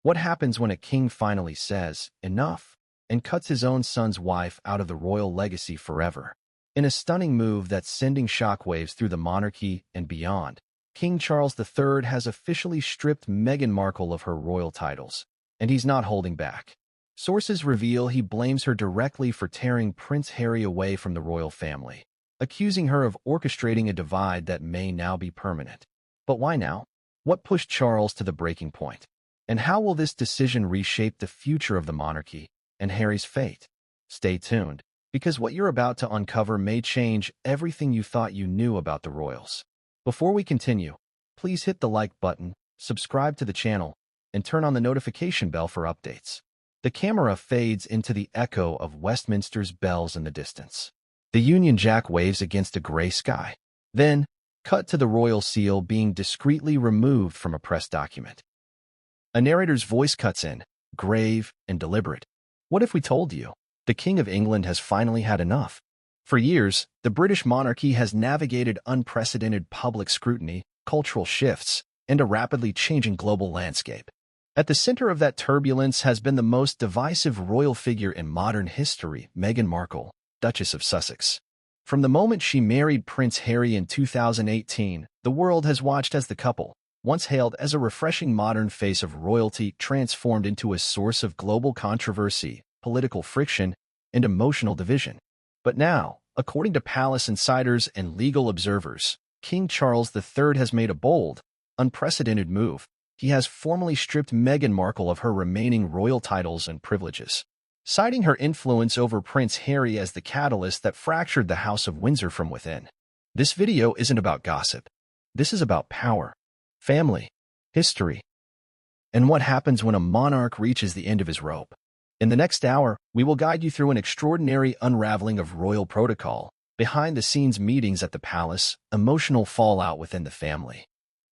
What happens when a king finally says, "Enough," and cuts his own son's wife out of the royal legacy forever? In a stunning move that's sending shockwaves through the monarchy and beyond, King Charles III has officially stripped Meghan Markle of her royal titles, and he's not holding back. Sources reveal he blames her directly for tearing Prince Harry away from the royal family, accusing her of orchestrating a divide that may now be permanent. But why now? What pushed Charles to the breaking point? And how will this decision reshape the future of the monarchy and Harry's fate? Stay tuned, because what you're about to uncover may change everything you thought you knew about the royals. Before we continue, please hit the like button, subscribe to the channel, and turn on the notification bell for updates. The camera fades into the echo of Westminster's bells in the distance. The Union Jack waves against a gray sky. Then, cut to the royal seal being discreetly removed from a press document. A narrator's voice cuts in, grave and deliberate. "What if we told you? The King of England has finally had enough." For years, the British monarchy has navigated unprecedented public scrutiny, cultural shifts, and a rapidly changing global landscape. At the center of that turbulence has been the most divisive royal figure in modern history, Meghan Markle, Duchess of Sussex. From the moment she married Prince Harry in 2018, the world has watched as the couple, once hailed as a refreshing modern face of royalty, transformed into a source of global controversy, political friction, and emotional division. But now, according to palace insiders and legal observers, King Charles III has made a bold, unprecedented move. He has formally stripped Meghan Markle of her remaining royal titles and privileges, citing her influence over Prince Harry as the catalyst that fractured the House of Windsor from within. This video isn't about gossip. This is about power, family, history, and what happens when a monarch reaches the end of his rope. In the next hour, we will guide you through an extraordinary unraveling of royal protocol, behind-the-scenes meetings at the palace, emotional fallout within the family,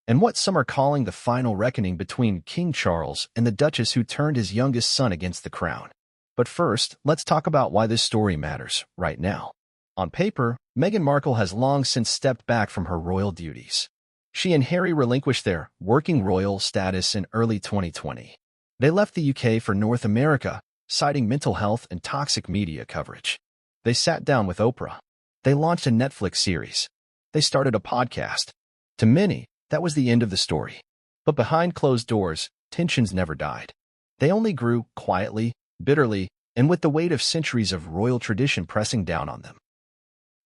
and what some are calling the final reckoning between King Charles and the Duchess who turned his youngest son against the crown. But first, let's talk about why this story matters right now. On paper, Meghan Markle has long since stepped back from her royal duties. She and Harry relinquished their working royal status in early 2020. They left the UK for North America, citing mental health and toxic media coverage. They sat down with Oprah. They launched a Netflix series. They started a podcast. To many, that was the end of the story. But behind closed doors, tensions never died. They only grew quietly, bitterly, and with the weight of centuries of royal tradition pressing down on them.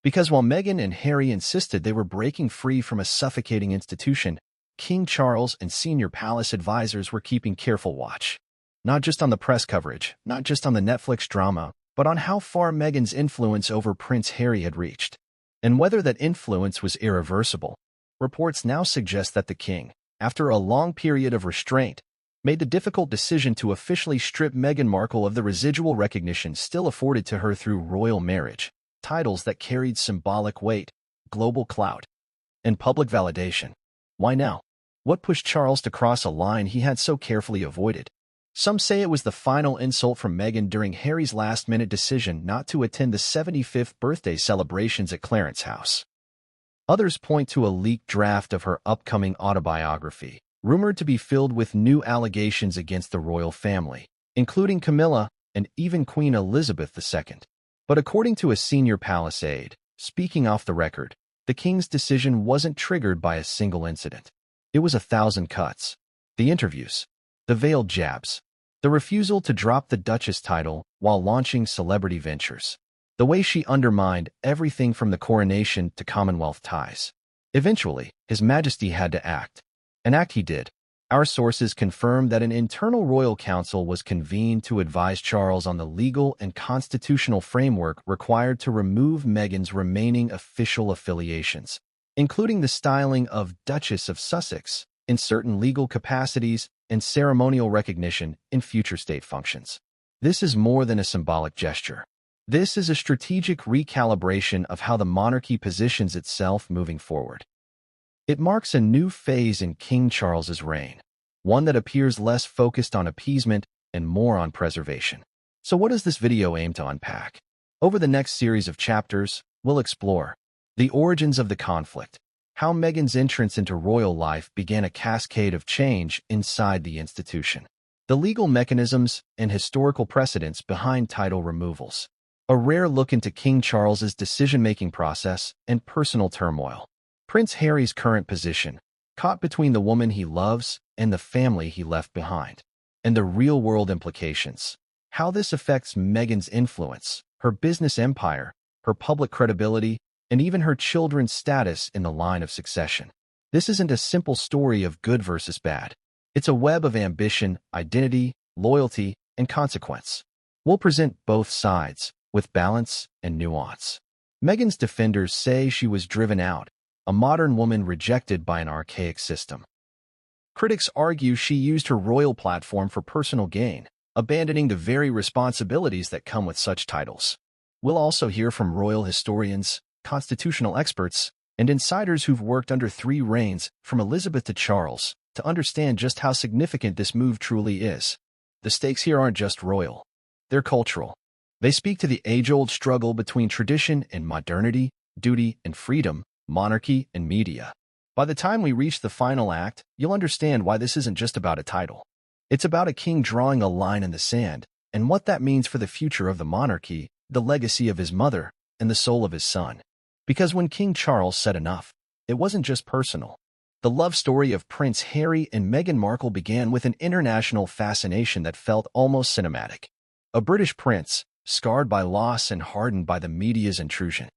Because while Meghan and Harry insisted they were breaking free from a suffocating institution, King Charles and senior palace advisors were keeping careful watch. Not just on the press coverage, not just on the Netflix drama, but on how far Meghan's influence over Prince Harry had reached, and whether that influence was irreversible. Reports now suggest that the king, after a long period of restraint, made the difficult decision to officially strip Meghan Markle of the residual recognition still afforded to her through royal marriage, titles that carried symbolic weight, global clout, and public validation. Why now? What pushed Charles to cross a line he had so carefully avoided? Some say it was the final insult from Meghan during Harry's last-minute decision not to attend the 75th birthday celebrations at Clarence House. Others point to a leaked draft of her upcoming autobiography, rumored to be filled with new allegations against the royal family, including Camilla and even Queen Elizabeth II. But according to a senior palace aide, speaking off the record, the king's decision wasn't triggered by a single incident. It was 1,000 cuts. The interviews, the veiled jabs, the refusal to drop the Duchess title while launching celebrity ventures, the way she undermined everything from the coronation to Commonwealth ties. Eventually, His Majesty had to act. An act he did. Our sources confirm that an internal royal council was convened to advise Charles on the legal and constitutional framework required to remove Meghan's remaining official affiliations, including the styling of Duchess of Sussex in certain legal capacities and ceremonial recognition in future state functions. This is more than a symbolic gesture. This is a strategic recalibration of how the monarchy positions itself moving forward. It marks a new phase in King Charles's reign, one that appears less focused on appeasement and more on preservation. So what does this video aim to unpack? Over the next series of chapters, we'll explore the origins of the conflict, how Meghan's entrance into royal life began a cascade of change inside the institution, the legal mechanisms and historical precedents behind title removals, a rare look into King Charles's decision-making process and personal turmoil. Prince Harry's current position, caught between the woman he loves and the family he left behind, and the real-world implications. How this affects Meghan's influence, her business empire, her public credibility, and even her children's status in the line of succession. This isn't a simple story of good versus bad. It's a web of ambition, identity, loyalty, and consequence. We'll present both sides, with balance and nuance. Meghan's defenders say she was driven out, a modern woman rejected by an archaic system. Critics argue she used her royal platform for personal gain, abandoning the very responsibilities that come with such titles. We'll also hear from royal historians, constitutional experts, and insiders who've worked under 3 reigns, from Elizabeth to Charles, to understand just how significant this move truly is. The stakes here aren't just royal. They're cultural. They speak to the age-old struggle between tradition and modernity, duty and freedom, monarchy and media. By the time we reach the final act, you'll understand why this isn't just about a title. It's about a king drawing a line in the sand, and what that means for the future of the monarchy, the legacy of his mother, and the soul of his son. Because when King Charles said enough, it wasn't just personal. The love story of Prince Harry and Meghan Markle began with an international fascination that felt almost cinematic. A British prince, scarred by loss and hardened by the media's intrusion,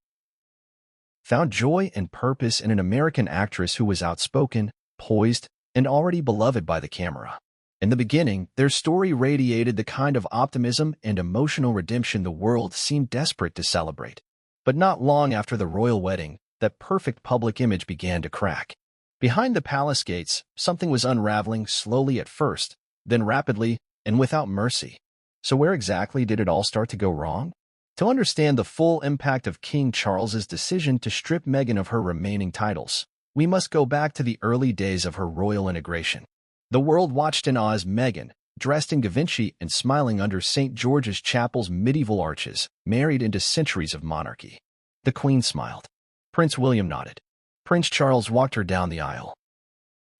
found joy and purpose in an American actress who was outspoken, poised, and already beloved by the camera. In the beginning, their story radiated the kind of optimism and emotional redemption the world seemed desperate to celebrate. But not long after the royal wedding, that perfect public image began to crack. Behind the palace gates, something was unraveling slowly at first, then rapidly, and without mercy. So where exactly did it all start to go wrong? To understand the full impact of King Charles's decision to strip Meghan of her remaining titles, we must go back to the early days of her royal integration. The world watched in awe as Meghan, dressed in Da Vinci and smiling under St. George's Chapel's medieval arches, married into centuries of monarchy. The Queen smiled. Prince William nodded. Prince Charles walked her down the aisle.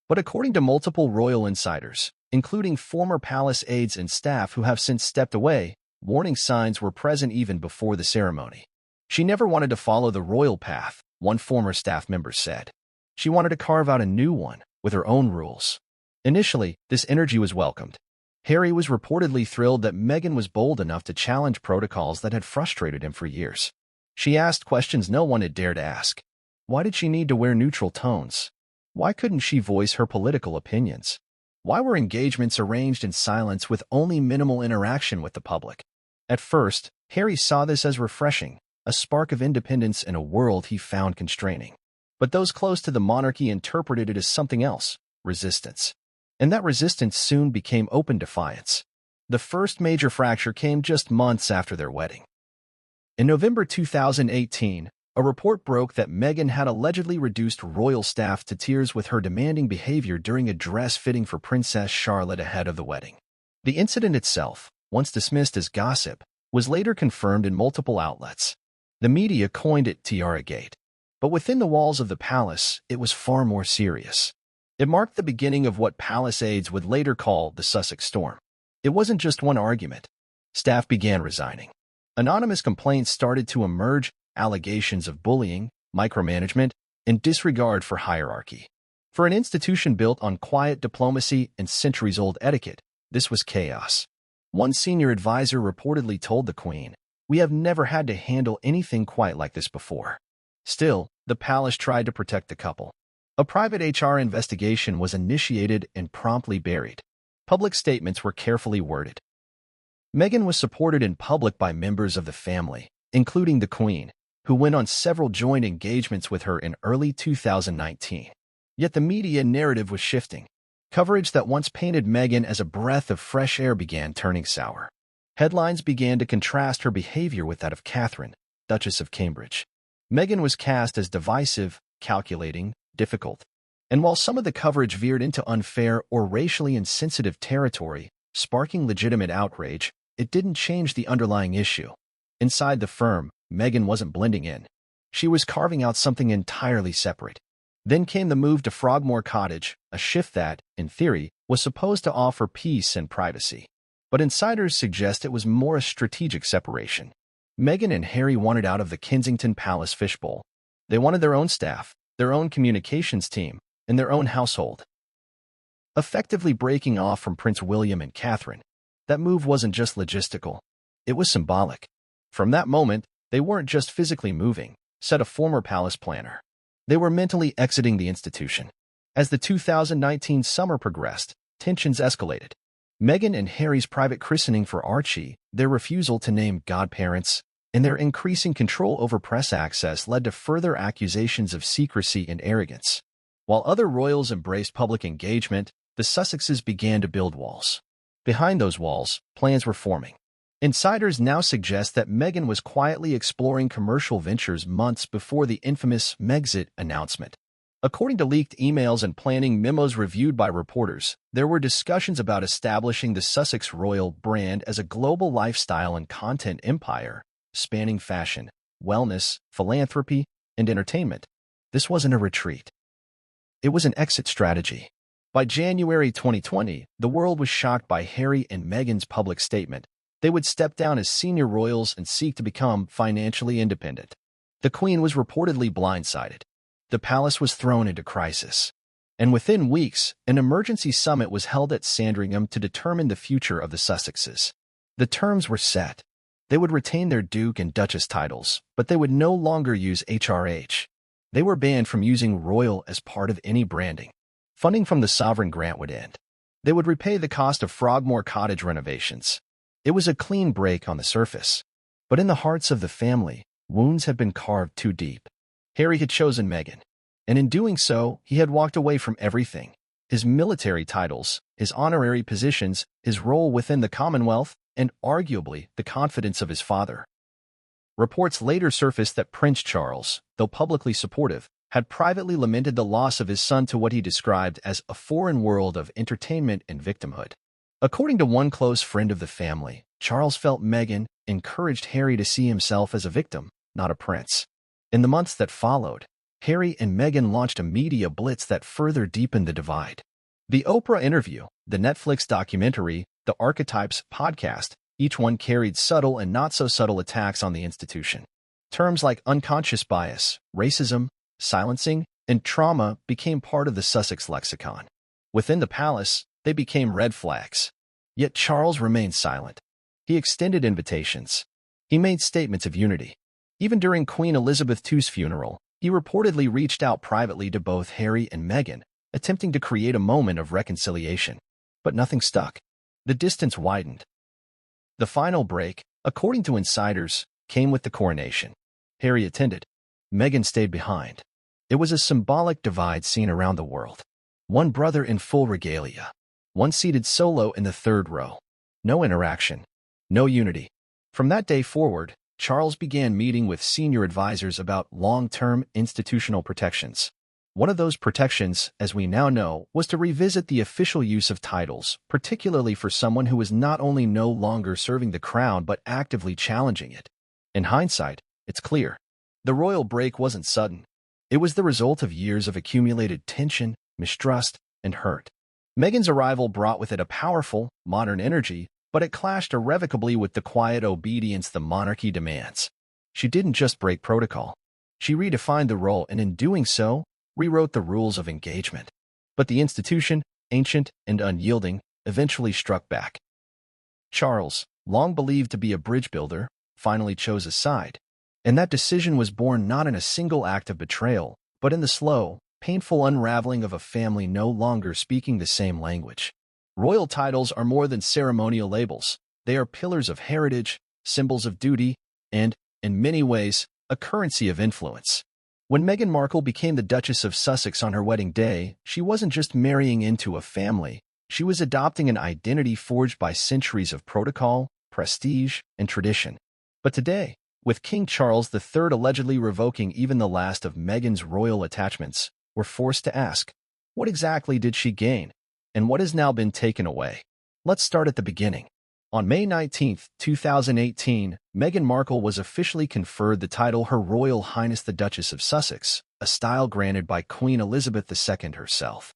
But according to multiple royal insiders, including former palace aides and staff who have since stepped away, warning signs were present even before the ceremony. She never wanted to follow the royal path, one former staff member said. She wanted to carve out a new one, with her own rules. Initially, this energy was welcomed. Harry was reportedly thrilled that Meghan was bold enough to challenge protocols that had frustrated him for years. She asked questions no one had dared ask. Why did she need to wear neutral tones? Why couldn't she voice her political opinions? Why were engagements arranged in silence with only minimal interaction with the public? At first, Harry saw this as refreshing, a spark of independence in a world he found constraining. But those close to the monarchy interpreted it as something else, resistance. And that resistance soon became open defiance. The first major fracture came just months after their wedding. In November 2018, a report broke that Meghan had allegedly reduced royal staff to tears with her demanding behavior during a dress fitting for Princess Charlotte ahead of the wedding. The incident itself, once dismissed as gossip, was later confirmed in multiple outlets. The media coined it Tiaragate. But within the walls of the palace, it was far more serious. It marked the beginning of what palace aides would later call the Sussex Storm. It wasn't just one argument. Staff began resigning. Anonymous complaints started to emerge, allegations of bullying, micromanagement, and disregard for hierarchy. For an institution built on quiet diplomacy and centuries-old etiquette, this was chaos. One senior advisor reportedly told the Queen, "We have never had to handle anything quite like this before." Still, the palace tried to protect the couple. A private HR investigation was initiated and promptly buried. Public statements were carefully worded. Meghan was supported in public by members of the family, including the Queen, who went on several joint engagements with her in early 2019. Yet the media narrative was shifting. Coverage that once painted Meghan as a breath of fresh air began turning sour. Headlines began to contrast her behavior with that of Catherine, Duchess of Cambridge. Meghan was cast as divisive, calculating, difficult. And while some of the coverage veered into unfair or racially insensitive territory, sparking legitimate outrage, it didn't change the underlying issue. Inside the firm, Meghan wasn't blending in. She was carving out something entirely separate. Then came the move to Frogmore Cottage, a shift that, in theory, was supposed to offer peace and privacy. But insiders suggest it was more a strategic separation. Meghan and Harry wanted out of the Kensington Palace fishbowl. They wanted their own staff, their own communications team, and their own household. Effectively breaking off from Prince William and Catherine, that move wasn't just logistical. It was symbolic. From that moment, they weren't just physically moving, said a former palace planner. They were mentally exiting the institution. As the 2019 summer progressed, tensions escalated. Meghan and Harry's private christening for Archie, their refusal to name godparents, and their increasing control over press access led to further accusations of secrecy and arrogance. While other royals embraced public engagement, the Sussexes began to build walls. Behind those walls, plans were forming. Insiders now suggest that Meghan was quietly exploring commercial ventures months before the infamous Megxit announcement. According to leaked emails and planning memos reviewed by reporters, there were discussions about establishing the Sussex royal brand as a global lifestyle and content empire, spanning fashion, wellness, philanthropy, and entertainment. This wasn't a retreat. It was an exit strategy. By January 2020, the world was shocked by Harry and Meghan's public statement. They would step down as senior royals and seek to become financially independent. The Queen was reportedly blindsided. The palace was thrown into crisis. And within weeks, an emergency summit was held at Sandringham to determine the future of the Sussexes. The terms were set. They would retain their Duke and Duchess titles, but they would no longer use HRH. They were banned from using royal as part of any branding. Funding from the sovereign grant would end. They would repay the cost of Frogmore Cottage renovations. It was a clean break on the surface. But in the hearts of the family, wounds had been carved too deep. Harry had chosen Meghan, and in doing so, he had walked away from everything. His military titles, his honorary positions, his role within the Commonwealth, and arguably the confidence of his father. Reports later surfaced that Prince Charles, though publicly supportive, had privately lamented the loss of his son to what he described as a foreign world of entertainment and victimhood. According to one close friend of the family, Charles felt Meghan encouraged Harry to see himself as a victim, not a prince. In the months that followed, Harry and Meghan launched a media blitz that further deepened the divide. The Oprah interview, the Netflix documentary, the Archetypes podcast, each one carried subtle and not-so-subtle attacks on the institution. Terms like unconscious bias, racism, silencing, and trauma became part of the Sussex lexicon. Within the palace, they became red flags. Yet Charles remained silent. He extended invitations. He made statements of unity. Even during Queen Elizabeth II's funeral, he reportedly reached out privately to both Harry and Meghan, attempting to create a moment of reconciliation. But nothing stuck. The distance widened. The final break, according to insiders, came with the coronation. Harry attended. Meghan stayed behind. It was a symbolic divide seen around the world. One brother in full regalia. One seated solo in the third row. No interaction. No unity. From that day forward, Charles began meeting with senior advisors about long-term institutional protections. One of those protections, as we now know, was to revisit the official use of titles, particularly for someone who was not only no longer serving the crown but actively challenging it. In hindsight, it's clear. The royal break wasn't sudden. It was the result of years of accumulated tension, mistrust, and hurt. Meghan's arrival brought with it a powerful, modern energy, but it clashed irrevocably with the quiet obedience the monarchy demands. She didn't just break protocol. She redefined the role and in doing so, rewrote the rules of engagement. But the institution, ancient and unyielding, eventually struck back. Charles, long believed to be a bridge builder, finally chose a side. And that decision was born not in a single act of betrayal, but in the slow, painful unraveling of a family no longer speaking the same language. Royal titles are more than ceremonial labels. They are pillars of heritage, symbols of duty, and, in many ways, a currency of influence. When Meghan Markle became the Duchess of Sussex on her wedding day, she wasn't just marrying into a family. She was adopting an identity forged by centuries of protocol, prestige, and tradition. But today, with King Charles III allegedly revoking even the last of Meghan's royal attachments, we're forced to ask, what exactly did she gain? And what has now been taken away? Let's start at the beginning. On May 19, 2018, Meghan Markle was officially conferred the title Her Royal Highness the Duchess of Sussex, a style granted by Queen Elizabeth II herself.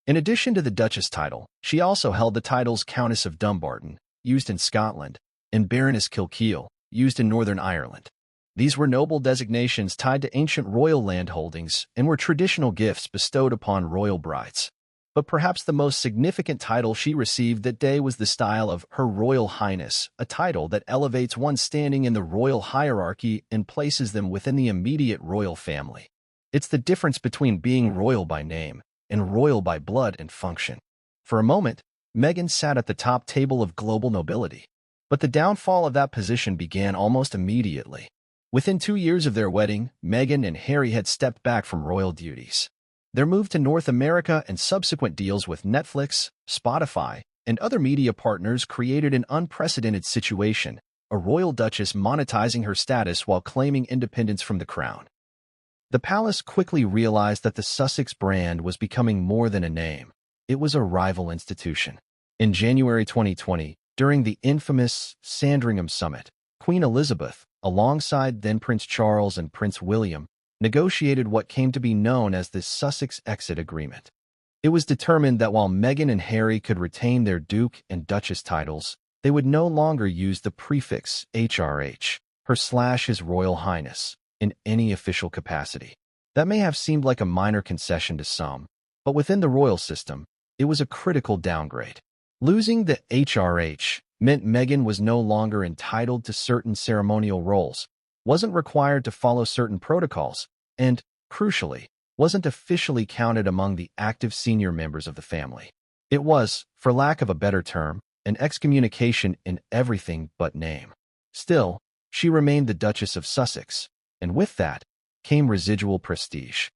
In addition to the Duchess title, she also held the titles Countess of Dumbarton, used in Scotland, and Baroness Kilkeel, used in Northern Ireland. These were noble designations tied to ancient royal landholdings and were traditional gifts bestowed upon royal brides. But perhaps the most significant title she received that day was the style of Her Royal Highness, a title that elevates one's standing in the royal hierarchy and places them within the immediate royal family. It's the difference between being royal by name and royal by blood and function. For a moment, Meghan sat at the top table of global nobility. But the downfall of that position began almost immediately. Within 2 years of their wedding, Meghan and Harry had stepped back from royal duties. Their move to North America and subsequent deals with Netflix, Spotify, and other media partners created an unprecedented situation, a royal duchess monetizing her status while claiming independence from the crown. The palace quickly realized that the Sussex brand was becoming more than a name. It was a rival institution. In January 2020, during the infamous Sandringham Summit, Queen Elizabeth, alongside then Prince Charles and Prince William, negotiated what came to be known as the Sussex Exit Agreement. It was determined that while Meghan and Harry could retain their Duke and Duchess titles, they would no longer use the prefix HRH, His Royal Highness, in any official capacity. That may have seemed like a minor concession to some, but within the royal system, it was a critical downgrade. Losing the HRH meant Meghan was no longer entitled to certain ceremonial roles, wasn't required to follow certain protocols, and, crucially, wasn't officially counted among the active senior members of the family. It was, for lack of a better term, an excommunication in everything but name. Still, she remained the Duchess of Sussex, and with that came residual prestige.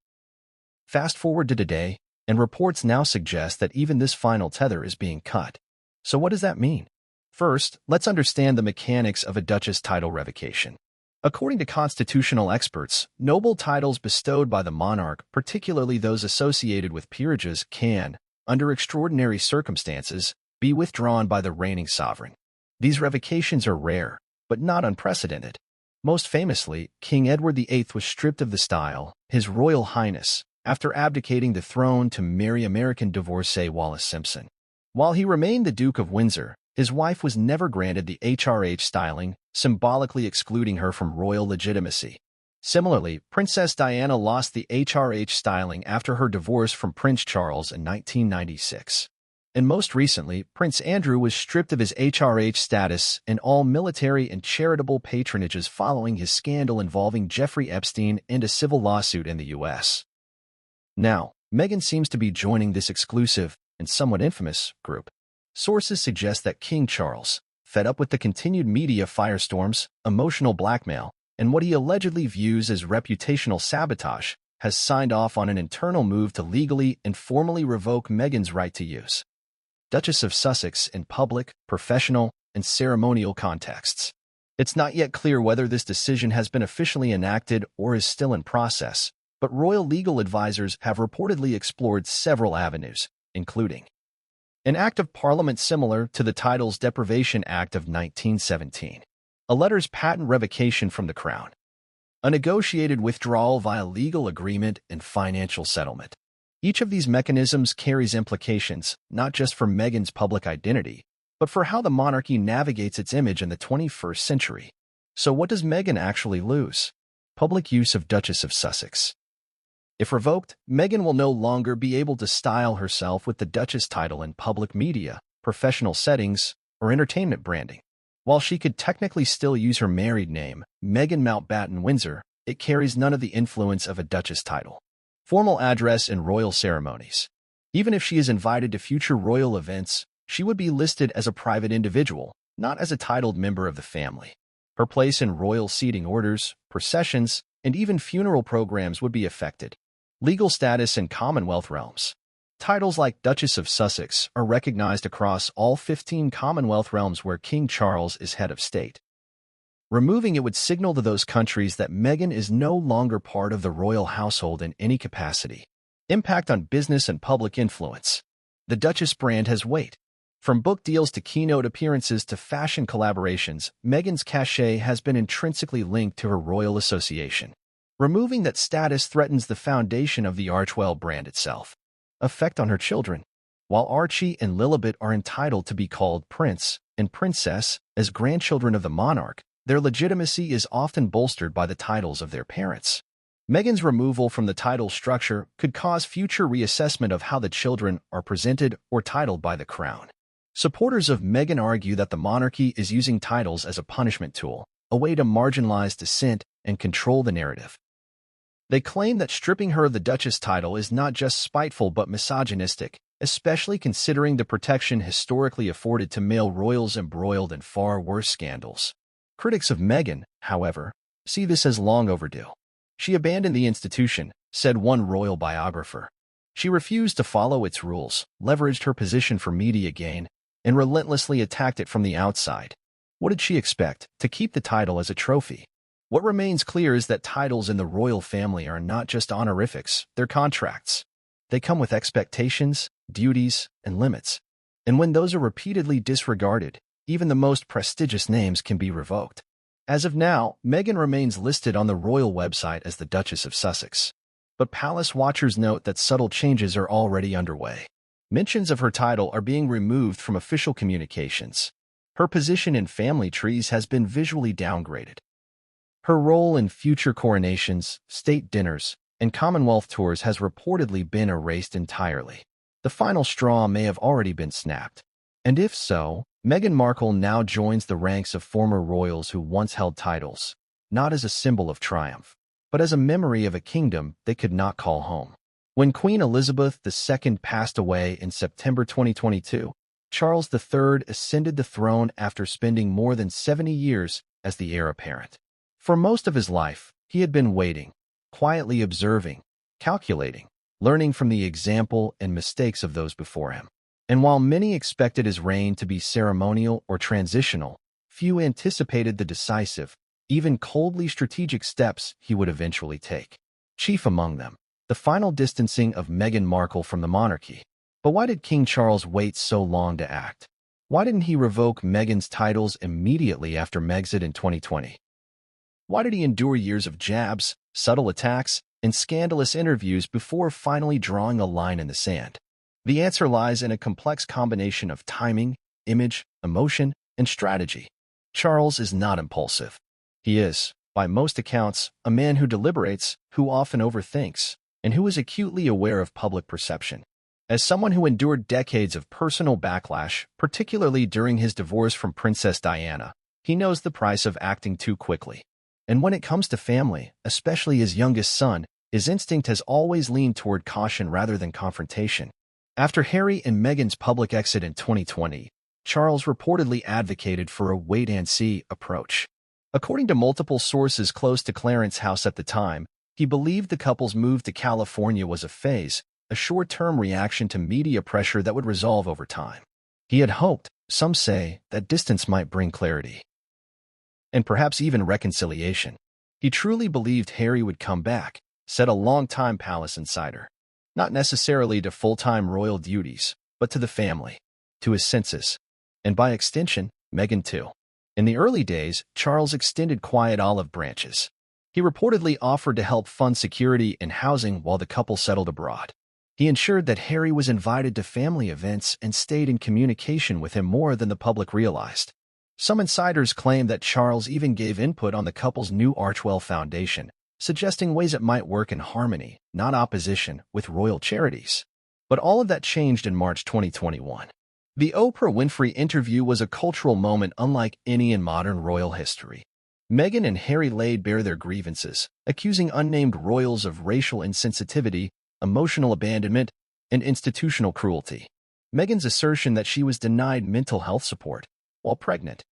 Fast forward to today, and reports now suggest that even this final tether is being cut. So what does that mean? First, let's understand the mechanics of a Duchess title revocation. According to constitutional experts, noble titles bestowed by the monarch, particularly those associated with peerages, can, under extraordinary circumstances, be withdrawn by the reigning sovereign. These revocations are rare, but not unprecedented. Most famously, King Edward VIII was stripped of the style, His Royal Highness, after abdicating the throne to marry American divorcee Wallis Simpson. While he remained the Duke of Windsor, his wife was never granted the HRH styling, symbolically excluding her from royal legitimacy. Similarly, Princess Diana lost the HRH styling after her divorce from Prince Charles in 1996. And most recently, Prince Andrew was stripped of his HRH status and all military and charitable patronages following his scandal involving Jeffrey Epstein and a civil lawsuit in the U.S. Now, Meghan seems to be joining this exclusive and somewhat infamous group. Sources suggest that King Charles, fed up with the continued media firestorms, emotional blackmail, and what he allegedly views as reputational sabotage, has signed off on an internal move to legally and formally revoke Meghan's right to use Duchess of Sussex in public, professional, and ceremonial contexts. It's not yet clear whether this decision has been officially enacted or is still in process, but royal legal advisors have reportedly explored several avenues, including an act of parliament similar to the Titles Deprivation Act of 1917, a letters patent revocation from the Crown, a negotiated withdrawal via legal agreement and financial settlement. Each of these mechanisms carries implications not just for Meghan's public identity, but for how the monarchy navigates its image in the 21st century. So what does Meghan actually lose? Public use of Duchess of Sussex. If revoked, Meghan will no longer be able to style herself with the Duchess title in public media, professional settings, or entertainment branding. While she could technically still use her married name, Meghan Mountbatten Windsor, it carries none of the influence of a Duchess title. Formal address and royal ceremonies. Even if she is invited to future royal events, she would be listed as a private individual, not as a titled member of the family. Her place in royal seating orders, processions, and even funeral programs would be affected. Legal status in Commonwealth realms. Titles like Duchess of Sussex are recognized across all 15 Commonwealth realms where King Charles is head of state. Removing it would signal to those countries that Meghan is no longer part of the royal household in any capacity. Impact on business and public influence. The Duchess brand has weight. From book deals to keynote appearances to fashion collaborations, Meghan's cachet has been intrinsically linked to her royal association. Removing that status threatens the foundation of the Archewell brand itself. effect on her children. While Archie and Lilibet are entitled to be called prince and princess as grandchildren of the monarch, their legitimacy is often bolstered by the titles of their parents. Meghan's removal from the title structure could cause future reassessment of how the children are presented or titled by the crown. Supporters of Meghan argue that the monarchy is using titles as a punishment tool, a way to marginalize dissent and control the narrative. They claim that stripping her of the Duchess title is not just spiteful but misogynistic, especially considering the protection historically afforded to male royals embroiled in far worse scandals. Critics of Meghan, however, see this as long overdue. She abandoned the institution, said one royal biographer. She refused to follow its rules, leveraged her position for media gain, and relentlessly attacked it from the outside. What did she expect? To keep the title as a trophy? What remains clear is that titles in the royal family are not just honorifics, they're contracts. They come with expectations, duties, and limits. And when those are repeatedly disregarded, even the most prestigious names can be revoked. As of now, Meghan remains listed on the royal website as the Duchess of Sussex. But palace watchers note that subtle changes are already underway. Mentions of her title are being removed from official communications. Her position in family trees has been visually downgraded. Her role in future coronations, state dinners, and Commonwealth tours has reportedly been erased entirely. The final straw may have already been snapped. And if so, Meghan Markle now joins the ranks of former royals who once held titles, not as a symbol of triumph, but as a memory of a kingdom they could not call home. When Queen Elizabeth II passed away in September 2022, Charles III ascended the throne after spending more than 70 years as the heir apparent. For most of his life, he had been waiting, quietly observing, calculating, learning from the example and mistakes of those before him. And while many expected his reign to be ceremonial or transitional, few anticipated the decisive, even coldly strategic steps he would eventually take. Chief among them, the final distancing of Meghan Markle from the monarchy. But why did King Charles wait so long to act? Why didn't he revoke Meghan's titles immediately after Megxit in 2020? Why did he endure years of jabs, subtle attacks, and scandalous interviews before finally drawing a line in the sand? The answer lies in a complex combination of timing, image, emotion, and strategy. Charles is not impulsive. He is, by most accounts, a man who deliberates, who often overthinks, and who is acutely aware of public perception. As someone who endured decades of personal backlash, particularly during his divorce from Princess Diana, he knows the price of acting too quickly. And when it comes to family, especially his youngest son, his instinct has always leaned toward caution rather than confrontation. After Harry and Meghan's public exit in 2020, Charles reportedly advocated for a wait-and-see approach. According to multiple sources close to Clarence's house at the time, he believed the couple's move to California was a phase, a short-term reaction to media pressure that would resolve over time. He had hoped, some say, that distance might bring clarity. And perhaps even reconciliation. He truly believed Harry would come back, said a longtime palace insider. Not necessarily to full-time royal duties, but to the family, to his senses, and by extension, Meghan too. In the early days, Charles extended quiet olive branches. He reportedly offered to help fund security and housing while the couple settled abroad. He ensured that Harry was invited to family events and stayed in communication with him more than the public realized. Some insiders claim that Charles even gave input on the couple's new Archewell Foundation, suggesting ways it might work in harmony, not opposition, with royal charities. But all of that changed in March 2021. The Oprah Winfrey interview was a cultural moment unlike any in modern royal history. Meghan and Harry laid bare their grievances, accusing unnamed royals of racial insensitivity, emotional abandonment, and institutional cruelty. Meghan's assertion that she was denied mental health support while pregnant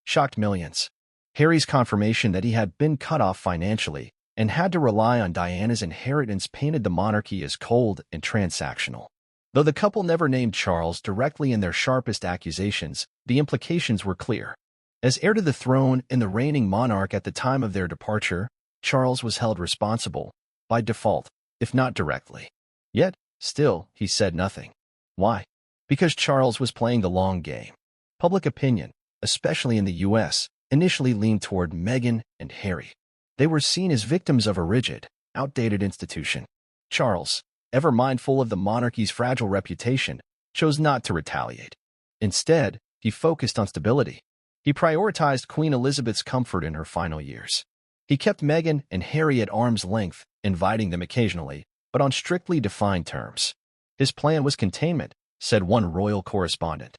shocked millions. Harry's confirmation that he had been cut off financially and had to rely on Diana's inheritance painted the monarchy as cold and transactional. Though the couple never named Charles directly in their sharpest accusations, the implications were clear. As heir to the throne and the reigning monarch at the time of their departure, Charles was held responsible, by default, if not directly. Yet, still, he said nothing. Why? Because Charles was playing the long game. Public opinion, especially in the U.S., initially leaned toward Meghan and Harry. They were seen as victims of a rigid, outdated institution. Charles, ever mindful of the monarchy's fragile reputation, chose not to retaliate. Instead, he focused on stability. He prioritized Queen Elizabeth's comfort in her final years. He kept Meghan and Harry at arm's length, inviting them occasionally, but on strictly defined terms. His plan was containment, said one royal correspondent.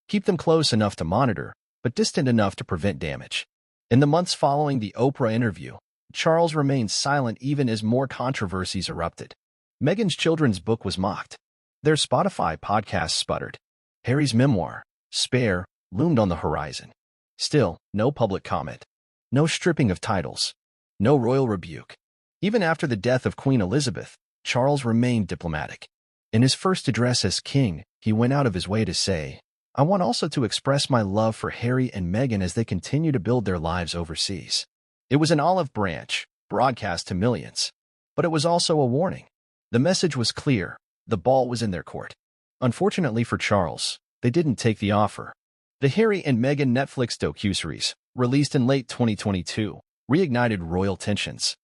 Keep them close enough to monitor, but distant enough to prevent damage. In the months following the Oprah interview, Charles remained silent even as more controversies erupted. Meghan's children's book was mocked. Their Spotify podcast sputtered. Harry's memoir, Spare, loomed on the horizon. Still, no public comment. No stripping of titles. No royal rebuke. Even after the death of Queen Elizabeth, Charles remained diplomatic. In his first address as king, he went out of his way to say, "I want also to express my love for Harry and Meghan as they continue to build their lives overseas." It was an olive branch, broadcast to millions. But it was also a warning. The message was clear. The ball was in their court. Unfortunately for Charles, they didn't take the offer. The Harry and Meghan Netflix docuseries, released in late 2022, reignited royal tensions.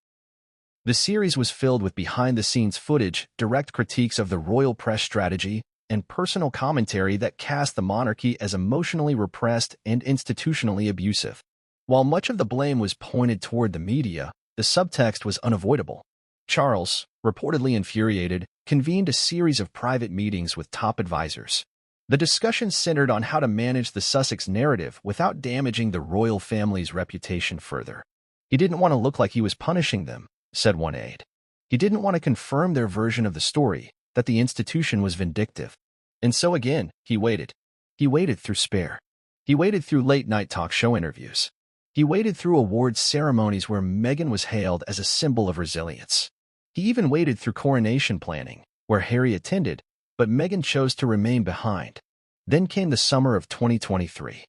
The series was filled with behind-the-scenes footage, direct critiques of the royal press strategy, and personal commentary that cast the monarchy as emotionally repressed and institutionally abusive. While much of the blame was pointed toward the media, the subtext was unavoidable. Charles, reportedly infuriated, convened a series of private meetings with top advisors. The discussion centered on how to manage the Sussex narrative without damaging the royal family's reputation further. He didn't want to look like he was punishing them, said one aide. He didn't want to confirm their version of the story, that the institution was vindictive. And so again, he waited. He waited through Spare. He waited through late-night talk show interviews. He waited through awards ceremonies where Meghan was hailed as a symbol of resilience. He even waited through coronation planning, where Harry attended, but Meghan chose to remain behind. Then came the summer of 2023.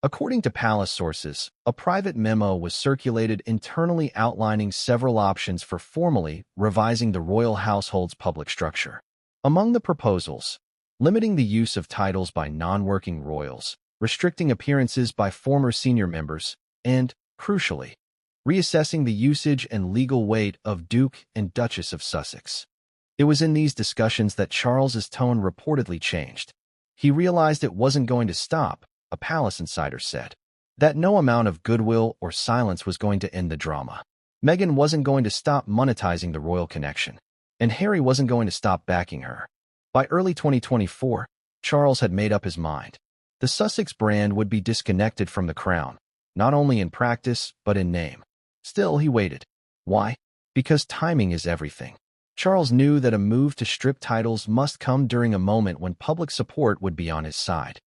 According to palace sources, a private memo was circulated internally outlining several options for formally revising the royal household's public structure. Among the proposals, limiting the use of titles by non-working royals, restricting appearances by former senior members, and, crucially, reassessing the usage and legal weight of Duke and Duchess of Sussex. It was in these discussions that Charles's tone reportedly changed. He realized it wasn't going to stop, a palace insider said. That no amount of goodwill or silence was going to end the drama. Meghan wasn't going to stop monetizing the royal connection, and Harry wasn't going to stop backing her. By early 2024, Charles had made up his mind. The Sussex brand would be disconnected from the crown, not only in practice, but in name. Still, he waited. Why? Because timing is everything. Charles knew that a move to strip titles must come during a moment when public support would be on his side.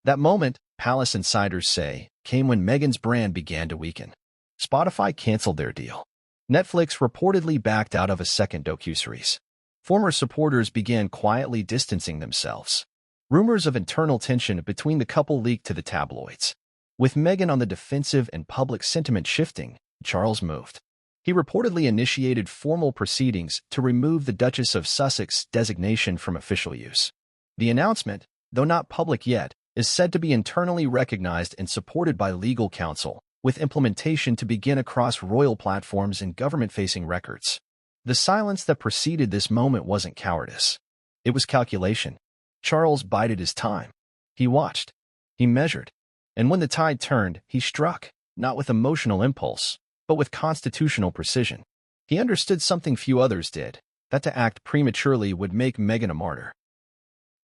That moment, palace insiders say, came when Meghan's brand began to weaken. Spotify canceled their deal. Netflix reportedly backed out of a second docuseries. Former supporters began quietly distancing themselves. Rumors of internal tension between the couple leaked to the tabloids. With Meghan on the defensive and public sentiment shifting, Charles moved. He reportedly initiated formal proceedings to remove the Duchess of Sussex designation from official use. The announcement, though not public yet, is said to be internally recognized and supported by legal counsel, with implementation to begin across royal platforms and government-facing records. The silence that preceded this moment wasn't cowardice. It was calculation. Charles bided his time. He watched. He measured. And when the tide turned, he struck, not with emotional impulse, but with constitutional precision. He understood something few others did, that to act prematurely would make Meghan a martyr.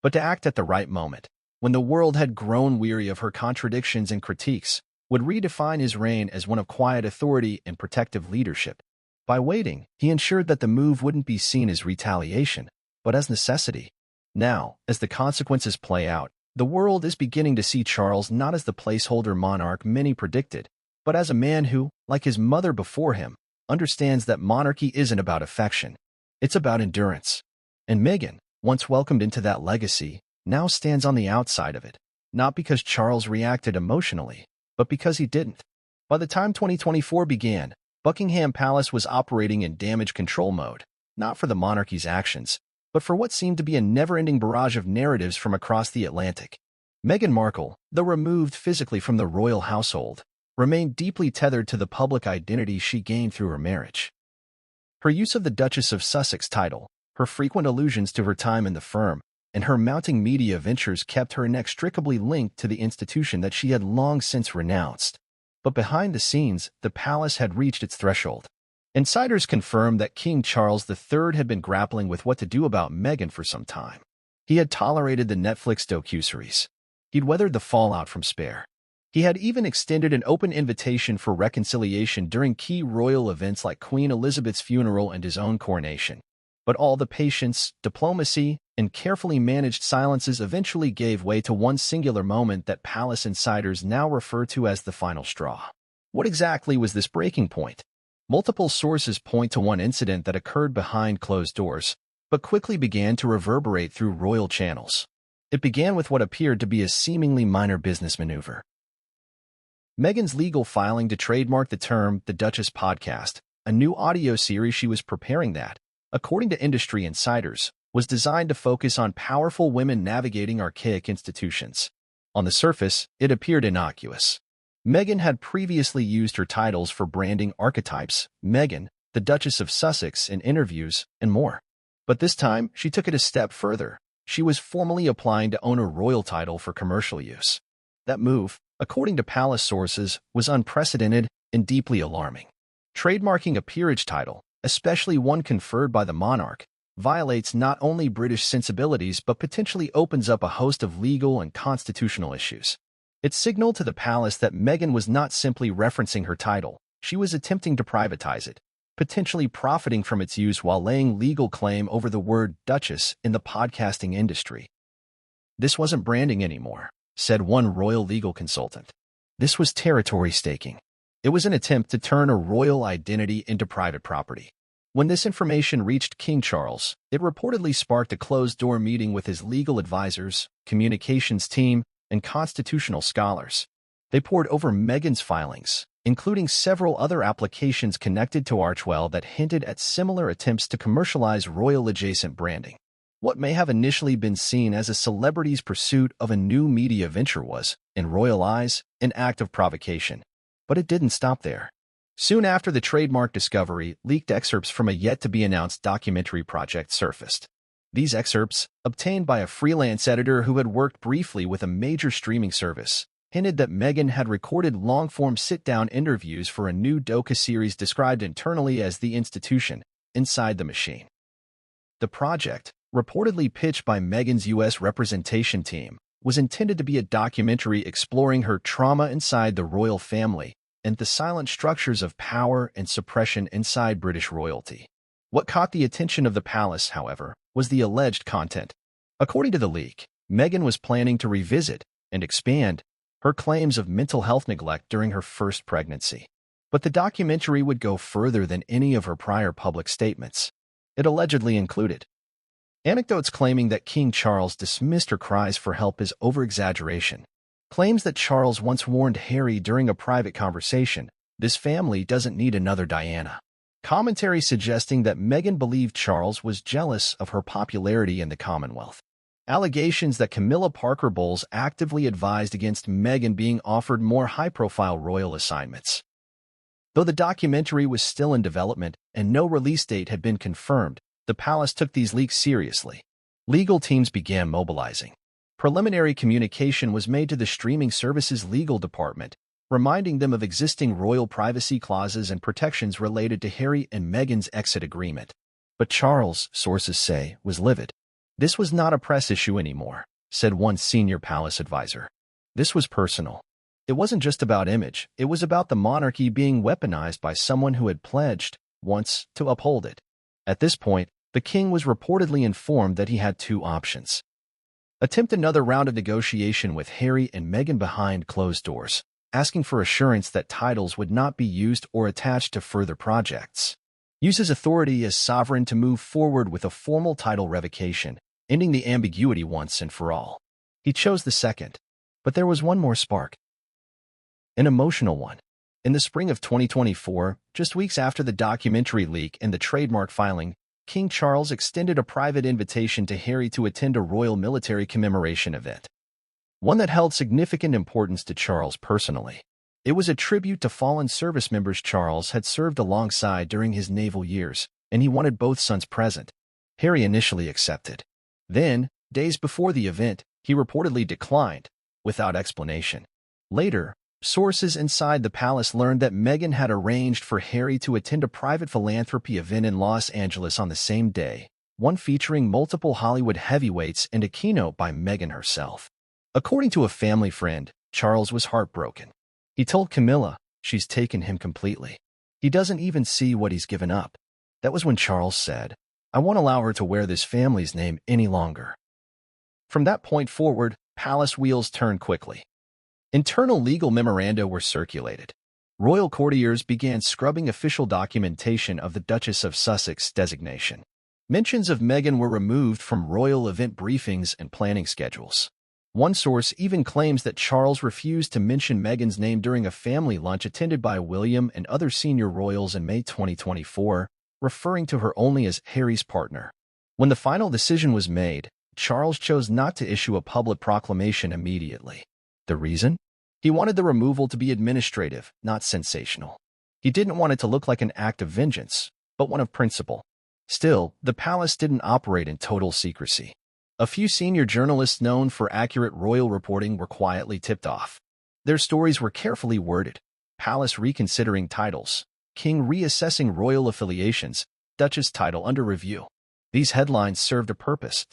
But to act at the right moment, when the world had grown weary of her contradictions and critiques, would redefine his reign as one of quiet authority and protective leadership. By waiting, he ensured that the move wouldn't be seen as retaliation, but as necessity. Now, as the consequences play out, the world is beginning to see Charles not as the placeholder monarch many predicted, but as a man who, like his mother before him, understands that monarchy isn't about affection. It's about endurance. And Meghan, once welcomed into that legacy, now stands on the outside of it, not because Charles reacted emotionally, but because he didn't. By the time 2024 began, Buckingham Palace was operating in damage control mode, not for the monarchy's actions, but for what seemed to be a never-ending barrage of narratives from across the Atlantic. Meghan Markle, though removed physically from the royal household, remained deeply tethered to the public identity she gained through her marriage. Her use of the Duchess of Sussex title, her frequent allusions to her time in the firm, and her mounting media ventures kept her inextricably linked to the institution that she had long since renounced. But behind the scenes, the palace had reached its threshold. Insiders confirmed that King Charles III had been grappling with what to do about Meghan for some time. He had tolerated the Netflix docuseries. He'd weathered the fallout from Spare. He had even extended an open invitation for reconciliation during key royal events like Queen Elizabeth's funeral and his own coronation. But all the patience, diplomacy, and carefully managed silences eventually gave way to one singular moment that palace insiders now refer to as the final straw. What exactly was this breaking point? Multiple sources point to one incident that occurred behind closed doors, but quickly began to reverberate through royal channels. It began with what appeared to be a seemingly minor business maneuver. Meghan's legal filing to trademark the term The Duchess Podcast, a new audio series she was preparing that, according to industry insiders, was designed to focus on powerful women navigating archaic institutions. On the surface, it appeared innocuous. Meghan had previously used her titles for branding archetypes, Meghan, the Duchess of Sussex, in interviews, and more. But this time, she took it a step further. She was formally applying to own a royal title for commercial use. That move, according to palace sources, was unprecedented and deeply alarming. Trademarking a peerage title, especially one conferred by the monarch, violates not only British sensibilities but potentially opens up a host of legal and constitutional issues. It signaled to the palace that Meghan was not simply referencing her title, she was attempting to privatize it, potentially profiting from its use while laying legal claim over the word Duchess in the podcasting industry. This wasn't branding anymore, said one royal legal consultant. This was territory staking. It was an attempt to turn a royal identity into private property. When this information reached King Charles, it reportedly sparked a closed-door meeting with his legal advisors, communications team, and constitutional scholars. They pored over Meghan's filings, including several other applications connected to Archewell that hinted at similar attempts to commercialize royal-adjacent branding. What may have initially been seen as a celebrity's pursuit of a new media venture was, in royal eyes, an act of provocation. But it didn't stop there. Soon after the trademark discovery, leaked excerpts from a yet-to-be-announced documentary project surfaced. These excerpts, obtained by a freelance editor who had worked briefly with a major streaming service, hinted that Meghan had recorded long-form sit-down interviews for a new docu-series described internally as The Institution, Inside the Machine. The project, reportedly pitched by Meghan's U.S. representation team, was intended to be a documentary exploring her trauma inside the royal family and the silent structures of power and suppression inside British royalty. What caught the attention of the palace, however, was the alleged content. According to the leak, Meghan was planning to revisit and expand her claims of mental health neglect during her first pregnancy. But the documentary would go further than any of her prior public statements. It allegedly included anecdotes claiming that King Charles dismissed her cries for help as over-exaggeration, claims that Charles once warned Harry during a private conversation, "This family doesn't need another Diana." Commentary suggesting that Meghan believed Charles was jealous of her popularity in the Commonwealth. Allegations that Camilla Parker Bowles actively advised against Meghan being offered more high-profile royal assignments. Though the documentary was still in development and no release date had been confirmed, the palace took these leaks seriously. Legal teams began mobilizing. Preliminary communication was made to the streaming service's legal department, reminding them of existing royal privacy clauses and protections related to Harry and Meghan's exit agreement. But Charles, sources say, was livid. This was not a press issue anymore, said one senior palace advisor. This was personal. It wasn't just about image, it was about the monarchy being weaponized by someone who had pledged, once, to uphold it. At this point, the king was reportedly informed that he had two options. Attempt another round of negotiation with Harry and Meghan behind closed doors, asking for assurance that titles would not be used or attached to further projects. Use his authority as sovereign to move forward with a formal title revocation, ending the ambiguity once and for all. He chose the second. But there was one more spark. An emotional one. In the spring of 2024, just weeks after the documentary leak and the trademark filing, King Charles extended a private invitation to Harry to attend a royal military commemoration event. One that held significant importance to Charles personally. It was a tribute to fallen service members Charles had served alongside during his naval years, and he wanted both sons present. Harry initially accepted. Then, days before the event, he reportedly declined, without explanation. Later, sources inside the palace learned that Meghan had arranged for Harry to attend a private philanthropy event in Los Angeles on the same day, one featuring multiple Hollywood heavyweights and a keynote by Meghan herself. According to a family friend, Charles was heartbroken. He told Camilla, "She's taken him completely. He doesn't even see what he's given up." That was when Charles said, "I won't allow her to wear this family's name any longer." From that point forward, palace wheels turned quickly. Internal legal memoranda were circulated. Royal courtiers began scrubbing official documentation of the Duchess of Sussex designation. Mentions of Meghan were removed from royal event briefings and planning schedules. One source even claims that Charles refused to mention Meghan's name during a family lunch attended by William and other senior royals in May 2024, referring to her only as Harry's partner. When the final decision was made, Charles chose not to issue a public proclamation immediately. The reason? He wanted the removal to be administrative, not sensational. He didn't want it to look like an act of vengeance, but one of principle. Still, the palace didn't operate in total secrecy. A few senior journalists known for accurate royal reporting were quietly tipped off. Their stories were carefully worded. Palace reconsidering titles, king reassessing royal affiliations, Duchess title under review. These headlines served a purpose: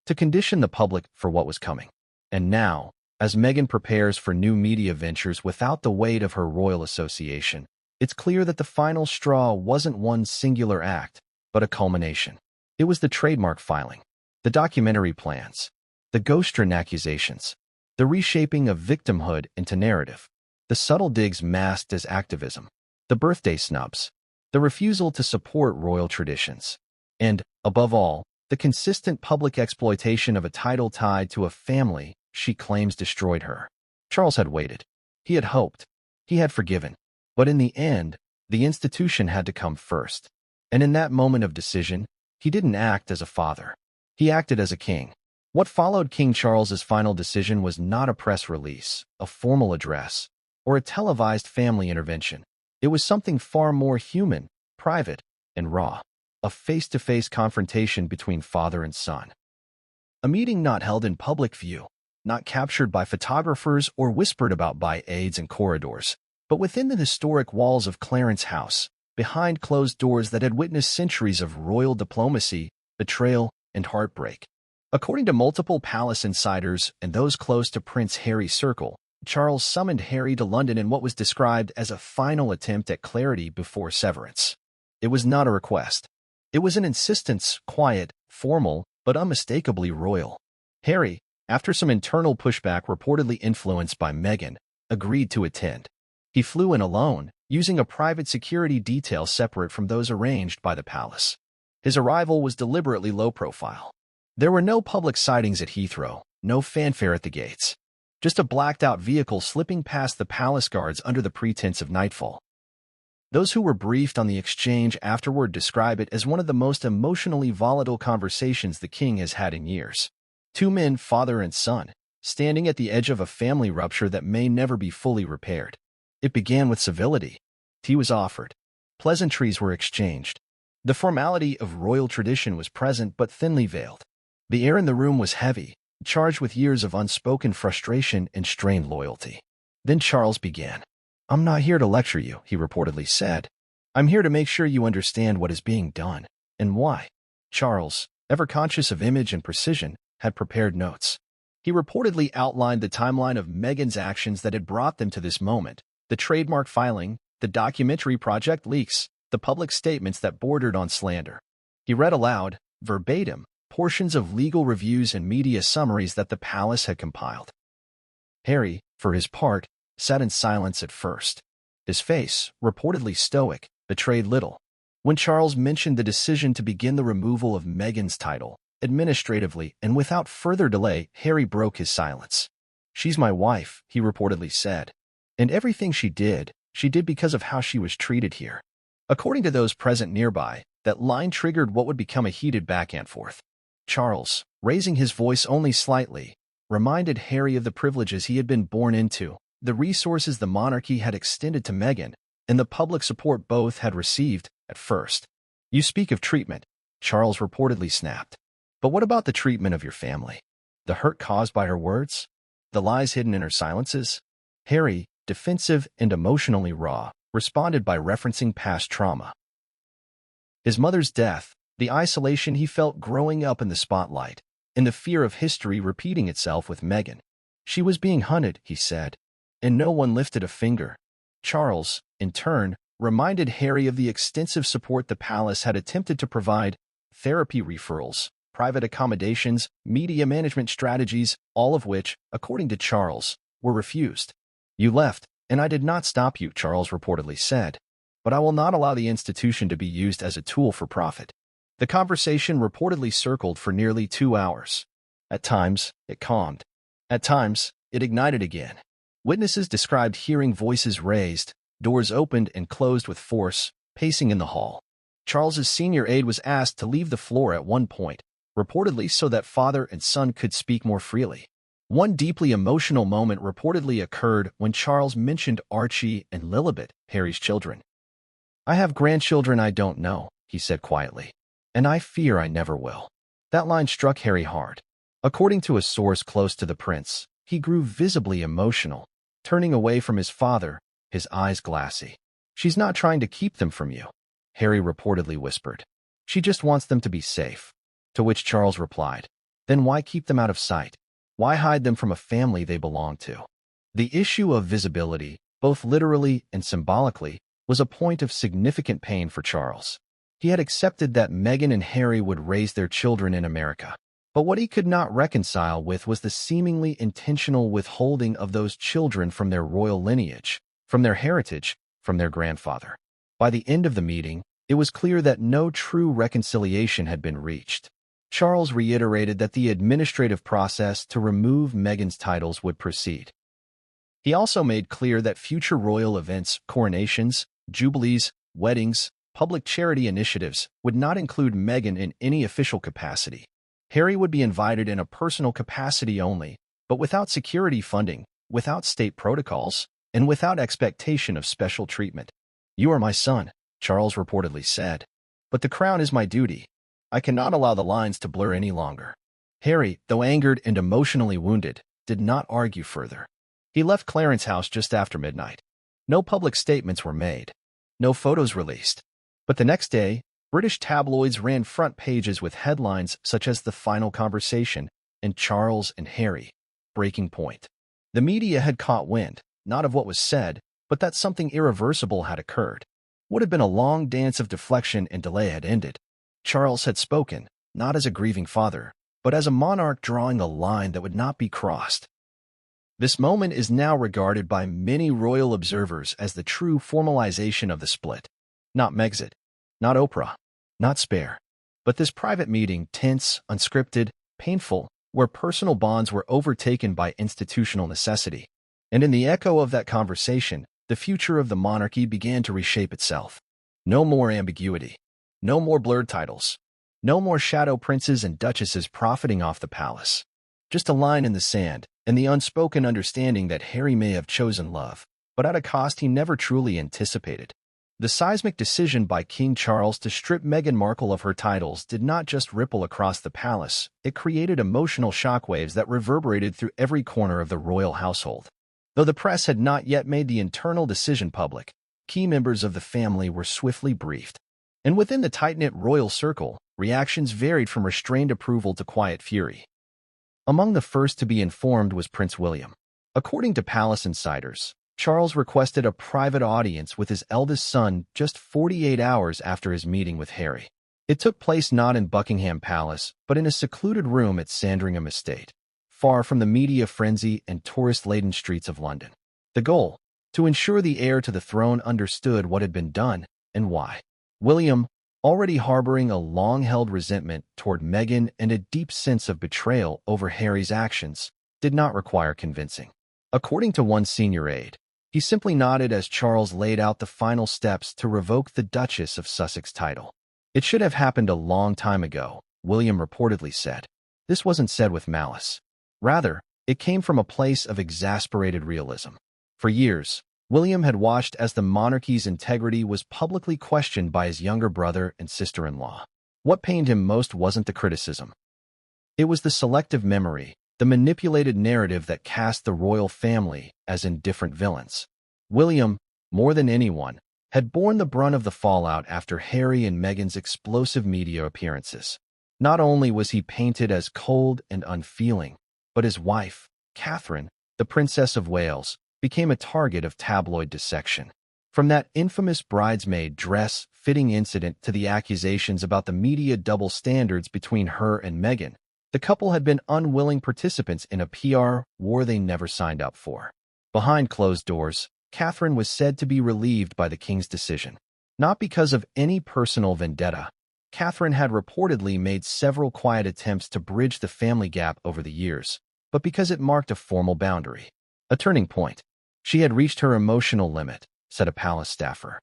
to condition the public for what was coming. And now, as Meghan prepares for new media ventures without the weight of her royal association, it's clear that the final straw wasn't one singular act, but a culmination. It was the trademark filing, the documentary plans, the ghost-written accusations, the reshaping of victimhood into narrative, the subtle digs masked as activism, the birthday snubs, the refusal to support royal traditions, and, above all, the consistent public exploitation of a title tied to a family she claims destroyed her. Charles had waited. He had hoped. He had forgiven. But in the end, the institution had to come first. And in that moment of decision, he didn't act as a father. He acted as a king. What followed King Charles's final decision was not a press release, a formal address, or a televised family intervention. It was something far more human, private, and raw. A face-to-face confrontation between father and son. A meeting not held in public view, not captured by photographers or whispered about by aides and corridors, but within the historic walls of Clarence House, behind closed doors that had witnessed centuries of royal diplomacy, betrayal, and heartbreak. According to multiple palace insiders and those close to Prince Harry's circle, Charles summoned Harry to London in what was described as a final attempt at clarity before severance. It was not a request. It was an insistence, quiet, formal, but unmistakably royal. Harry, after some internal pushback reportedly influenced by Meghan, agreed to attend. He flew in alone, using a private security detail separate from those arranged by the palace. His arrival was deliberately low profile. There were no public sightings at Heathrow, no fanfare at the gates. Just a blacked-out vehicle slipping past the palace guards under the pretense of nightfall. Those who were briefed on the exchange afterward describe it as one of the most emotionally volatile conversations the king has had in years. Two men, father and son, standing at the edge of a family rupture that may never be fully repaired. It began with civility. Tea was offered. Pleasantries were exchanged. The formality of royal tradition was present but thinly veiled. The air in the room was heavy, charged with years of unspoken frustration and strained loyalty. Then Charles began. "I'm not here to lecture you," he reportedly said. "I'm here to make sure you understand what is being done, and why." Charles, ever conscious of image and precision, had prepared notes. He reportedly outlined the timeline of Meghan's actions that had brought them to this moment: the trademark filing, the documentary project leaks, the public statements that bordered on slander. He read aloud, verbatim, portions of legal reviews and media summaries that the palace had compiled. Harry, for his part, sat in silence at first. His face, reportedly stoic, betrayed little. When Charles mentioned the decision to begin the removal of Meghan's title, administratively and without further delay, Harry broke his silence. "She's my wife," he reportedly said. "And everything she did because of how she was treated here." According to those present nearby, that line triggered what would become a heated back and forth. Charles, raising his voice only slightly, reminded Harry of the privileges he had been born into, the resources the monarchy had extended to Meghan, and the public support both had received at first. You speak of treatment, Charles reportedly snapped. But what about the treatment of your family? The hurt caused by her words? The lies hidden in her silences? Harry, defensive and emotionally raw, responded by referencing past trauma. His mother's death, the isolation he felt growing up in the spotlight, and the fear of history repeating itself with Meghan. She was being hunted, he said, and no one lifted a finger. Charles, in turn, reminded Harry of the extensive support the palace had attempted to provide: therapy referrals, private accommodations, media management strategies, all of which, according to Charles, were refused. You left, and I did not stop you, Charles reportedly said, but I will not allow the institution to be used as a tool for profit. The conversation reportedly circled for nearly 2 hours. At times, it calmed. At times, it ignited again. Witnesses described hearing voices raised, doors opened and closed with force, pacing in the hall. Charles's senior aide was asked to leave the floor at one point, reportedly so that father and son could speak more freely. One deeply emotional moment reportedly occurred when Charles mentioned Archie and Lilibet, Harry's children. I have grandchildren I don't know, he said quietly, and I fear I never will. That line struck Harry hard. According to a source close to the prince, he grew visibly emotional, turning away from his father, his eyes glassy. She's not trying to keep them from you, Harry reportedly whispered. She just wants them to be safe. To which Charles replied, then why keep them out of sight? Why hide them from a family they belong to? The issue of visibility, both literally and symbolically, was a point of significant pain for Charles. He had accepted that Meghan and Harry would raise their children in America. But what he could not reconcile with was the seemingly intentional withholding of those children from their royal lineage, from their heritage, from their grandfather. By the end of the meeting, it was clear that no true reconciliation had been reached. Charles reiterated that the administrative process to remove Meghan's titles would proceed. He also made clear that future royal events, coronations, jubilees, weddings, public charity initiatives would not include Meghan in any official capacity. Harry would be invited in a personal capacity only, but without security funding, without state protocols, and without expectation of special treatment. You are my son, Charles reportedly said, but the crown is my duty. I cannot allow the lines to blur any longer. Harry, though angered and emotionally wounded, did not argue further. He left Clarence House just after midnight. No public statements were made. No photos released. But the next day, British tabloids ran front pages with headlines such as "The Final Conversation" and "Charles and Harry. Breaking point." The media had caught wind, not of what was said, but that something irreversible had occurred. What had been a long dance of deflection and delay had ended. Charles had spoken, not as a grieving father, but as a monarch drawing a line that would not be crossed. This moment is now regarded by many royal observers as the true formalization of the split. Not Megxit, not Oprah, not Spare, but this private meeting, tense, unscripted, painful, where personal bonds were overtaken by institutional necessity. And in the echo of that conversation, the future of the monarchy began to reshape itself. No more ambiguity. No more blurred titles. No more shadow princes and duchesses profiting off the palace. Just a line in the sand, and the unspoken understanding that Harry may have chosen love, but at a cost he never truly anticipated. The seismic decision by King Charles to strip Meghan Markle of her titles did not just ripple across the palace, it created emotional shockwaves that reverberated through every corner of the royal household. Though the press had not yet made the internal decision public, key members of the family were swiftly briefed. And within the tight-knit royal circle, reactions varied from restrained approval to quiet fury. Among the first to be informed was Prince William. According to palace insiders, Charles requested a private audience with his eldest son just 48 hours after his meeting with Harry. It took place not in Buckingham Palace, but in a secluded room at Sandringham Estate, far from the media frenzy and tourist-laden streets of London. The goal? To ensure the heir to the throne understood what had been done and why. William, already harboring a long-held resentment toward Meghan and a deep sense of betrayal over Harry's actions, did not require convincing. According to one senior aide, he simply nodded as Charles laid out the final steps to revoke the Duchess of Sussex title. It should have happened a long time ago, William reportedly said. This wasn't said with malice. Rather, it came from a place of exasperated realism. For years, William had watched as the monarchy's integrity was publicly questioned by his younger brother and sister-in-law. What pained him most wasn't the criticism. It was the selective memory, the manipulated narrative that cast the royal family as indifferent villains. William, more than anyone, had borne the brunt of the fallout after Harry and Meghan's explosive media appearances. Not only was he painted as cold and unfeeling, but his wife, Catherine, the Princess of Wales, became a target of tabloid dissection. From that infamous bridesmaid dress-fitting incident to the accusations about the media double standards between her and Meghan, the couple had been unwilling participants in a PR war they never signed up for. Behind closed doors, Catherine was said to be relieved by the king's decision. Not because of any personal vendetta. Catherine had reportedly made several quiet attempts to bridge the family gap over the years, but because it marked a formal boundary. A turning point. She had reached her emotional limit, said a palace staffer.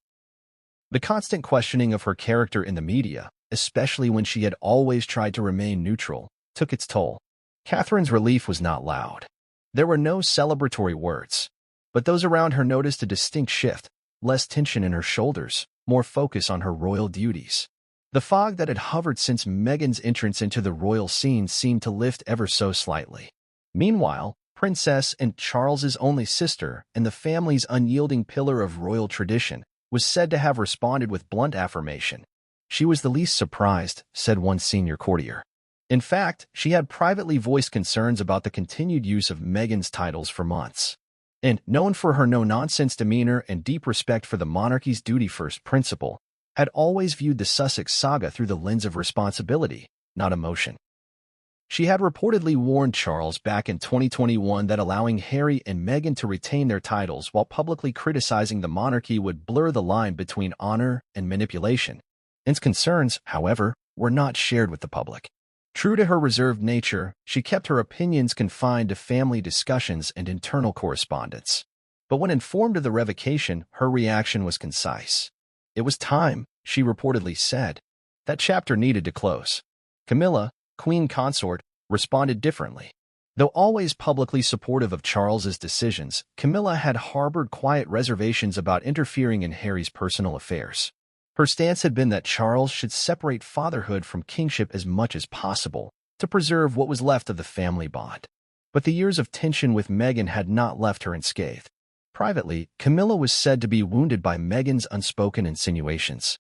The constant questioning of her character in the media, especially when she had always tried to remain neutral, took its toll. Catherine's relief was not loud. There were no celebratory words, but those around her noticed a distinct shift, less tension in her shoulders, more focus on her royal duties. The fog that had hovered since Meghan's entrance into the royal scene seemed to lift ever so slightly. Meanwhile, Princess and Charles's only sister, and the family's unyielding pillar of royal tradition, was said to have responded with blunt affirmation. She was the least surprised, said one senior courtier. In fact, she had privately voiced concerns about the continued use of Meghan's titles for months. And, known for her no-nonsense demeanor and deep respect for the monarchy's duty-first principle, had always viewed the Sussex saga through the lens of responsibility, not emotion. She had reportedly warned Charles back in 2021 that allowing Harry and Meghan to retain their titles while publicly criticizing the monarchy would blur the line between honor and manipulation. Its concerns, however, were not shared with the public. True to her reserved nature, she kept her opinions confined to family discussions and internal correspondence. But when informed of the revocation, her reaction was concise. It was time, she reportedly said. That chapter needed to close. Camilla, Queen Consort, responded differently. Though always publicly supportive of Charles's decisions, Camilla had harbored quiet reservations about interfering in Harry's personal affairs. Her stance had been that Charles should separate fatherhood from kingship as much as possible to preserve what was left of the family bond. But the years of tension with Meghan had not left her unscathed. Privately, Camilla was said to be wounded by Meghan's unspoken insinuations,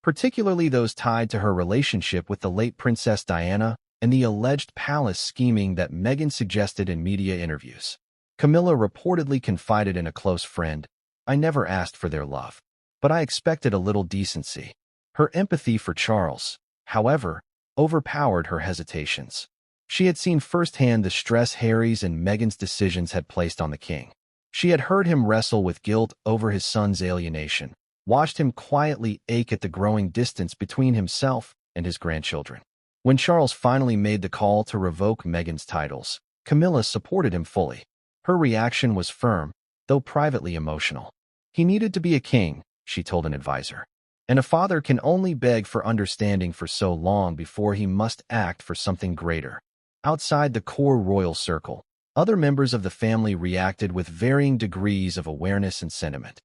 particularly those tied to her relationship with the late Princess Diana and the alleged palace scheming that Meghan suggested in media interviews. Camilla reportedly confided in a close friend, "I never asked for their love, but I expected a little decency." Her empathy for Charles, however, overpowered her hesitations. She had seen firsthand the stress Harry's and Meghan's decisions had placed on the king. She had heard him wrestle with guilt over his son's alienation, watched him quietly ache at the growing distance between himself and his grandchildren. When Charles finally made the call to revoke Meghan's titles, Camilla supported him fully. Her reaction was firm, though privately emotional. He needed to be a king, she told an advisor. And a father can only beg for understanding for so long before he must act for something greater. Outside the core royal circle, other members of the family reacted with varying degrees of awareness and sentiment.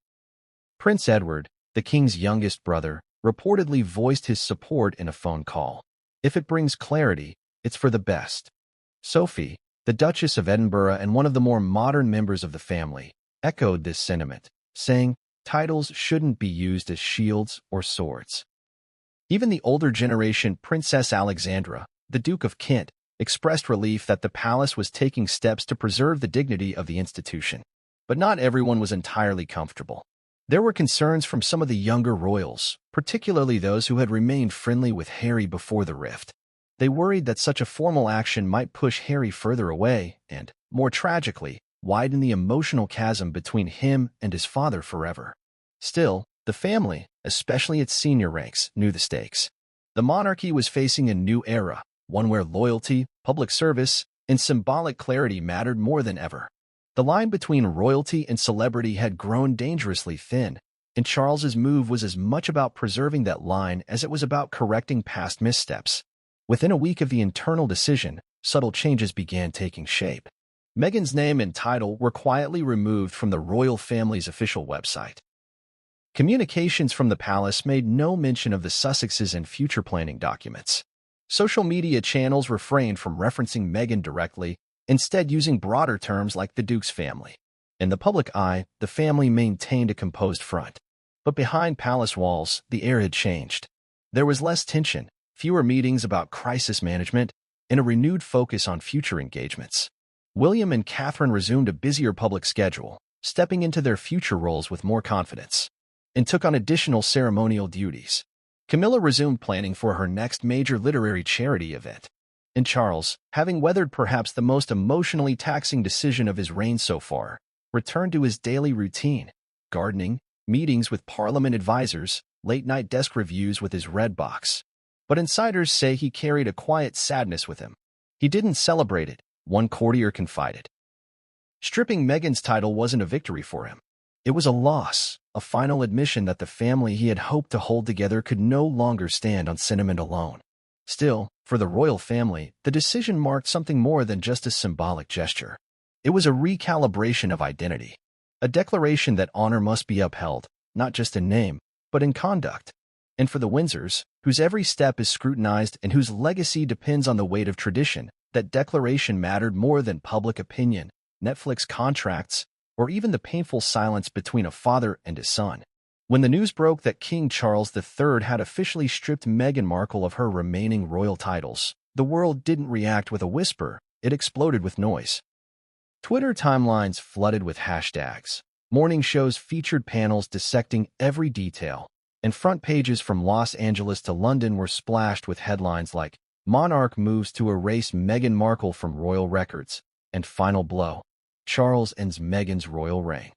Prince Edward, the king's youngest brother, reportedly voiced his support in a phone call. "If it brings clarity, it's for the best." Sophie, the Duchess of Edinburgh and one of the more modern members of the family, echoed this sentiment, saying, "Titles shouldn't be used as shields or swords." Even the older generation Princess Alexandra, the Duke of Kent, expressed relief that the palace was taking steps to preserve the dignity of the institution. But not everyone was entirely comfortable. There were concerns from some of the younger royals, particularly those who had remained friendly with Harry before the rift. They worried that such a formal action might push Harry further away and, more tragically, widen the emotional chasm between him and his father forever. Still, the family, especially its senior ranks, knew the stakes. The monarchy was facing a new era, one where loyalty, public service, and symbolic clarity mattered more than ever. The line between royalty and celebrity had grown dangerously thin, and Charles's move was as much about preserving that line as it was about correcting past missteps. Within a week of the internal decision, subtle changes began taking shape. Meghan's name and title were quietly removed from the royal family's official website. Communications from the palace made no mention of the Sussexes in future planning documents. Social media channels refrained from referencing Meghan directly, instead using broader terms like the Duke's family. In the public eye, the family maintained a composed front. But behind palace walls, the air had changed. There was less tension, fewer meetings about crisis management, and a renewed focus on future engagements. William and Catherine resumed a busier public schedule, stepping into their future roles with more confidence, and took on additional ceremonial duties. Camilla resumed planning for her next major literary charity event. And Charles, having weathered perhaps the most emotionally taxing decision of his reign so far, returned to his daily routine: gardening, meetings with Parliament advisors, late-night desk reviews with his red box. But insiders say he carried a quiet sadness with him. He didn't celebrate it, one courtier confided. Stripping Meghan's title wasn't a victory for him. It was a loss, a final admission that the family he had hoped to hold together could no longer stand on sentiment alone. Still, for the royal family, the decision marked something more than just a symbolic gesture. It was a recalibration of identity, a declaration that honor must be upheld, not just in name, but in conduct. And for the Windsors, whose every step is scrutinized and whose legacy depends on the weight of tradition, that declaration mattered more than public opinion, Netflix contracts, or even the painful silence between a father and his son. When the news broke that King Charles III had officially stripped Meghan Markle of her remaining royal titles, the world didn't react with a whisper, it exploded with noise. Twitter timelines flooded with hashtags. Morning shows featured panels dissecting every detail, and front pages from Los Angeles to London were splashed with headlines like "Monarch moves to erase Meghan Markle from royal records," and "Final blow: Charles ends Meghan's royal reign."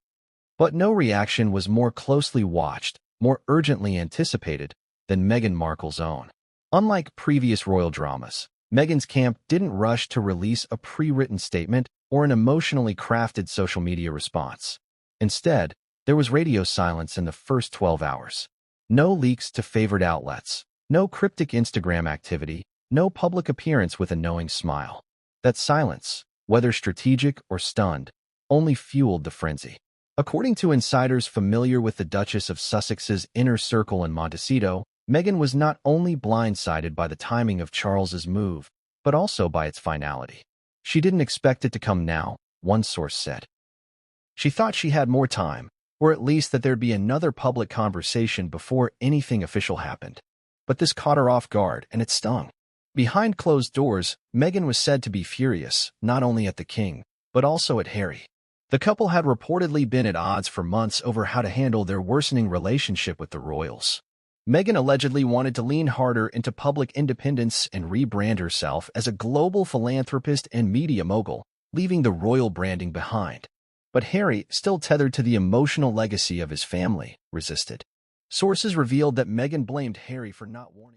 But no reaction was more closely watched, more urgently anticipated, than Meghan Markle's own. Unlike previous royal dramas, Meghan's camp didn't rush to release a pre-written statement or an emotionally crafted social media response. Instead, there was radio silence in the first 12 hours. No leaks to favored outlets, no cryptic Instagram activity, no public appearance with a knowing smile. That silence, whether strategic or stunned, only fueled the frenzy. According to insiders familiar with the Duchess of Sussex's inner circle in Montecito, Meghan was not only blindsided by the timing of Charles's move, but also by its finality. She didn't expect it to come now, one source said. She thought she had more time, or at least that there'd be another public conversation before anything official happened. But this caught her off guard, and it stung. Behind closed doors, Meghan was said to be furious, not only at the king, but also at Harry. The couple had reportedly been at odds for months over how to handle their worsening relationship with the royals. Meghan allegedly wanted to lean harder into public independence and rebrand herself as a global philanthropist and media mogul, leaving the royal branding behind. But Harry, still tethered to the emotional legacy of his family, resisted. Sources revealed that Meghan blamed Harry for not warning